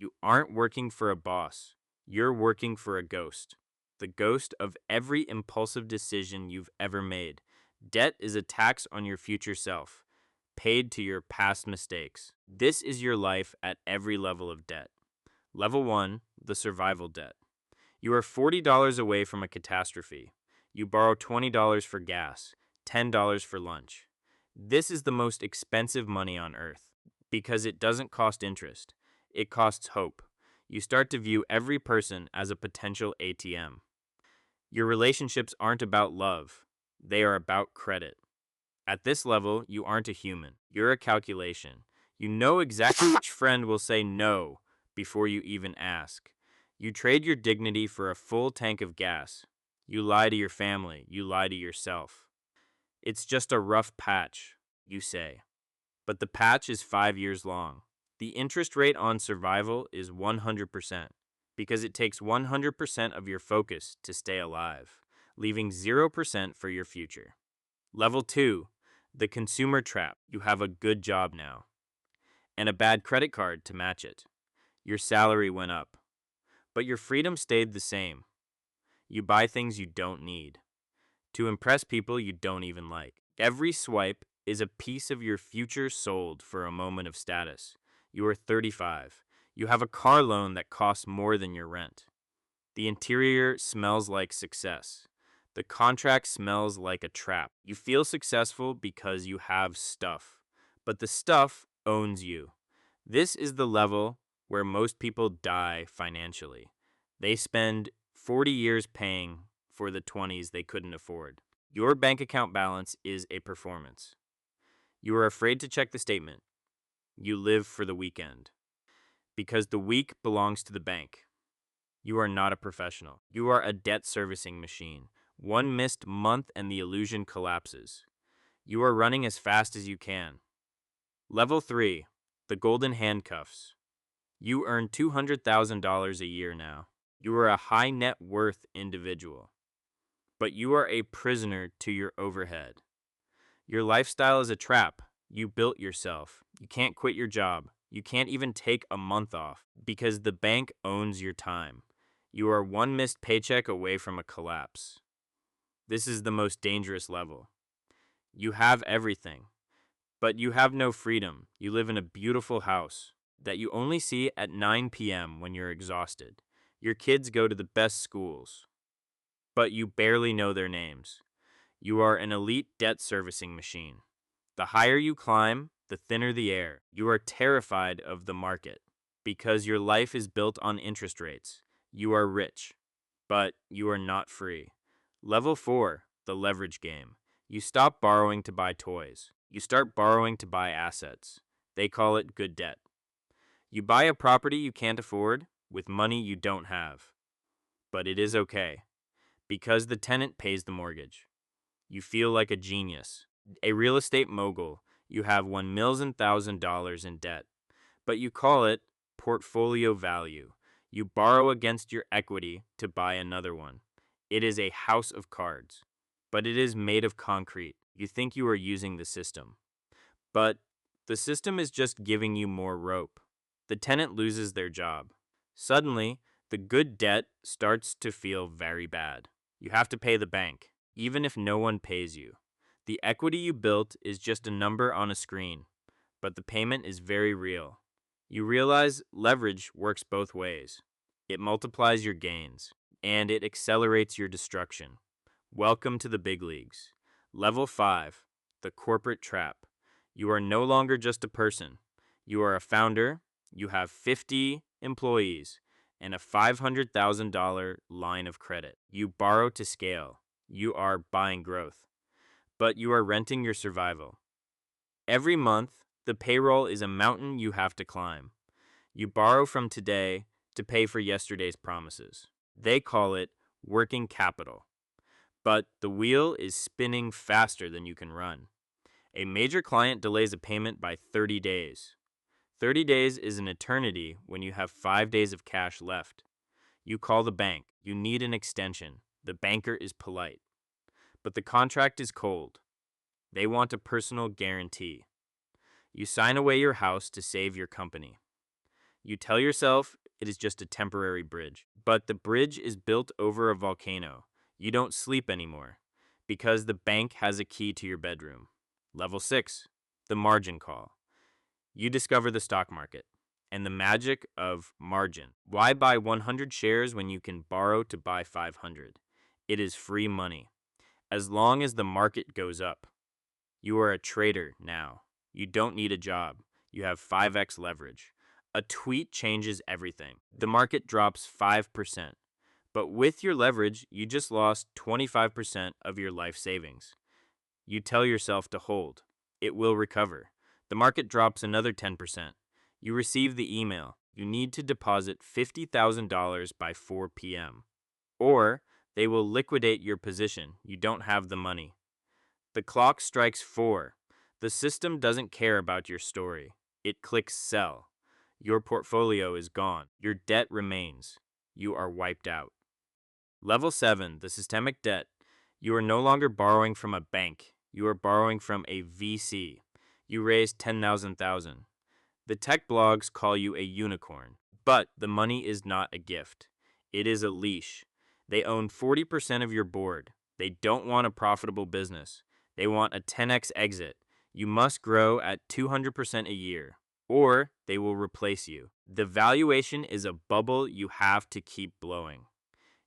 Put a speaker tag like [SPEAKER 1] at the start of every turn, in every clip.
[SPEAKER 1] You aren't working for a boss. You're working for a ghost. The ghost of every impulsive decision you've ever made. Debt is a tax on your future self, paid to your past mistakes. This is your life at every level of debt. Level 1, the survival debt. You are $40 away from a catastrophe. You borrow $20 for gas, $10 for lunch. This is the most expensive money on earth because it doesn't cost interest. It costs hope. You start to view every person as a potential ATM. Your relationships aren't about love. They are about credit. At this level, you aren't a human. You're a calculation. You know exactly which friend will say no before you even ask. You trade your dignity for a full tank of gas. You lie to your family. You lie to yourself. It's just a rough patch, you say. But the patch is 5 years long. The interest rate on survival is 100% because it takes 100% of your focus to stay alive, leaving 0% for your future. Level 2, the consumer trap. You have a good job now and a bad credit card to match it. Your salary went up, but your freedom stayed the same. You buy things you don't need to impress people you don't even like. Every swipe is a piece of your future sold for a moment of status. You are 35. You have a car loan that costs more than your rent. The interior smells like success. The contract smells like a trap. You feel successful because you have stuff, but the stuff owns you. This is the level where most people die financially. They spend 40 years paying for the 20s they couldn't afford. Your bank account balance is a performance. You are afraid to check the statement. You live for the weekend because the week belongs to the bank. You are not a professional. You are a debt servicing machine. One missed month and the illusion collapses. You are running as fast as you can. Level 3, the Golden Handcuffs. You earn $200,000 a year now. You are a high net worth individual, but you are a prisoner to your overhead. Your lifestyle is a trap. You built yourself. You can't quit your job. You can't even take a month off because the bank owns your time. You are one missed paycheck away from a collapse. This is the most dangerous level. You have everything, but you have no freedom. You live in a beautiful house that you only see at 9 p.m. when you're exhausted. Your kids go to the best schools, but you barely know their names. You are an elite debt servicing machine. The higher you climb, the thinner the air. You are terrified of the market because your life is built on interest rates. You are rich, but you are not free. Level 4, the leverage game. You stop borrowing to buy toys. You start borrowing to buy assets. They call it good debt. You buy a property you can't afford with money you don't have. But it is okay because the tenant pays the mortgage. You feel like a genius, a real estate mogul. You have $1,000,000 in debt, but you call it portfolio value. You borrow against your equity to buy another one. It is a house of cards, but it is made of concrete. You think you are using the system, but the system is just giving you more rope. The tenant loses their job. Suddenly, the good debt starts to feel very bad. You have to pay the bank, even if no one pays you. The equity you built is just a number on a screen, but the payment is very real. You realize leverage works both ways. It multiplies your gains, and it accelerates your destruction. Welcome to the big leagues. Level 5, the corporate trap. You are no longer just a person. You are a founder. You have 50 employees and a $500,000 line of credit. You borrow to scale. You are buying growth, but you are renting your survival. Every month, the payroll is a mountain you have to climb. You borrow from today to pay for yesterday's promises. They call it working capital. But the wheel is spinning faster than you can run. A major client delays a payment by 30 days. 30 days is an eternity when you have 5 days of cash left. You call the bank. You need an extension. The banker is polite. But the contract is cold. They want a personal guarantee. You sign away your house to save your company. You tell yourself it is just a temporary bridge. But the bridge is built over a volcano. You don't sleep anymore because the bank has a key to your bedroom. Level 6, the margin call. You discover the stock market and the magic of margin. Why buy 100 shares when you can borrow to buy 500? It is free money. As long as the market goes up, you are a trader now. You don't need a job. You have 5x leverage. A tweet changes everything. The market drops 5%. But with your leverage, you just lost 25% of your life savings. You tell yourself to hold. It will recover. The market drops another 10%. You receive the email. You need to deposit $50,000 by 4 p.m. Or they will liquidate your position. You don't have the money. The clock strikes 4. The system doesn't care about your story. It clicks sell. Your portfolio is gone. Your debt remains. You are wiped out. Level 7, the systemic debt. You are no longer borrowing from a bank. You are borrowing from a VC. You raised 10,000. The tech blogs call you a unicorn. But the money is not a gift. It is a leash. They own 40% of your board. They don't want a profitable business. They want a 10x exit. You must grow at 200% a year, or they will replace you. The valuation is a bubble you have to keep blowing.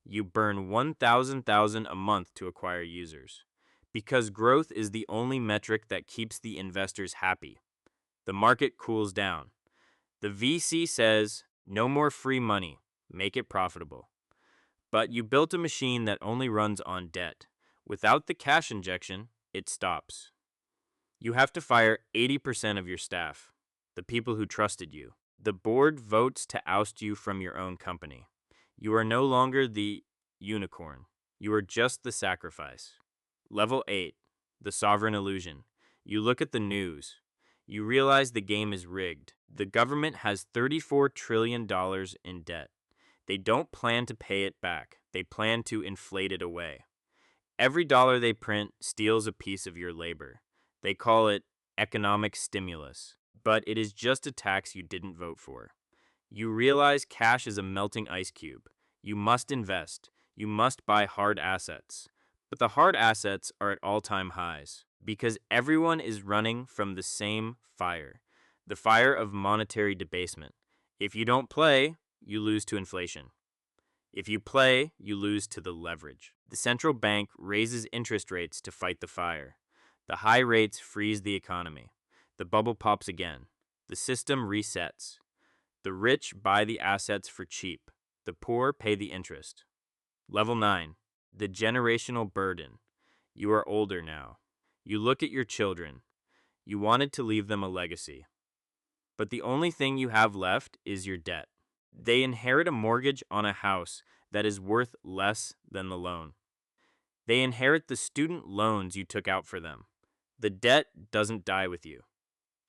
[SPEAKER 1] You burn 1,000 a month to acquire users. Because growth is the only metric that keeps the investors happy. The market cools down. The VC says, no more free money. Make it profitable. But you built a machine that only runs on debt. Without the cash injection, it stops. You have to fire 80% of your staff, the people who trusted you. The board votes to oust you from your own company. You are no longer the unicorn. You are just the sacrifice. Level 8, the sovereign illusion. You look at the news. You realize the game is rigged. The government has $34 trillion in debt. They don't plan to pay it back. They plan to inflate it away. Every dollar they print steals a piece of your labor. They call it economic stimulus, but it is just a tax you didn't vote for. You realize cash is a melting ice cube. You must invest. You must buy hard assets. But the hard assets are at all-time highs because everyone is running from the same fire, the fire of monetary debasement. If you don't play, you lose to inflation. If you play, you lose to the leverage. The central bank raises interest rates to fight the fire. The high rates freeze the economy. The bubble pops again. The system resets. The rich buy the assets for cheap. The poor pay the interest. Level 9. The generational burden. You are older now. You look at your children. You wanted to leave them a legacy. But the only thing you have left is your debt. They inherit a mortgage on a house that is worth less than the loan. They inherit the student loans you took out for them. The debt doesn't die with you.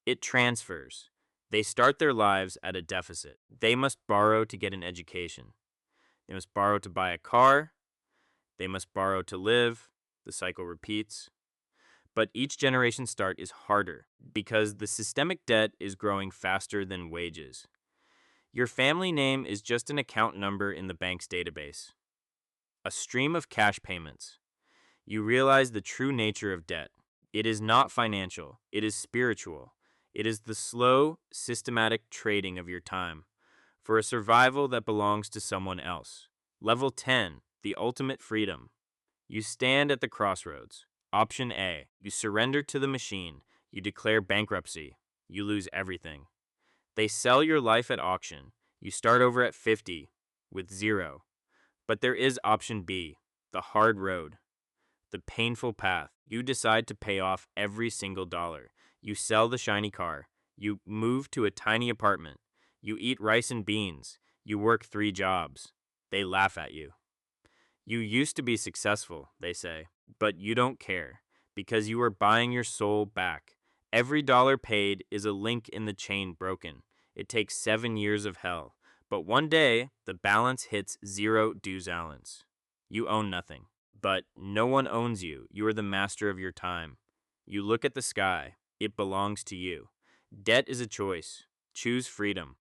[SPEAKER 1] It transfers. They start their lives at a deficit. They must borrow to get an education. They must borrow to buy a car. They must borrow to live. The cycle repeats. But each generation start is harder because the systemic debt is growing faster than wages. Your family name is just an account number in the bank's database. A stream of cash payments. You realize the true nature of debt. It is not financial. It is spiritual. It is the slow, systematic trading of your time for a survival that belongs to someone else. Level 10, the ultimate freedom. You stand at the crossroads. Option A, you surrender to the machine. You declare bankruptcy. You lose everything. They sell your life at auction. You start over at 50 with 0. But there is option B, the hard road, the painful path. You decide to pay off every single dollar. You sell the shiny car. You move to a tiny apartment. You eat rice and beans. You work 3 jobs. They laugh at you. You used to be successful, they say, but you don't care because you are buying your soul back. Every dollar paid is a link in the chain broken. It takes 7 years of hell. But one day, the balance hits 0 dues allowance. You own nothing. But no one owns you. You are the master of your time. You look at the sky. It belongs to you. Debt is a choice. Choose freedom.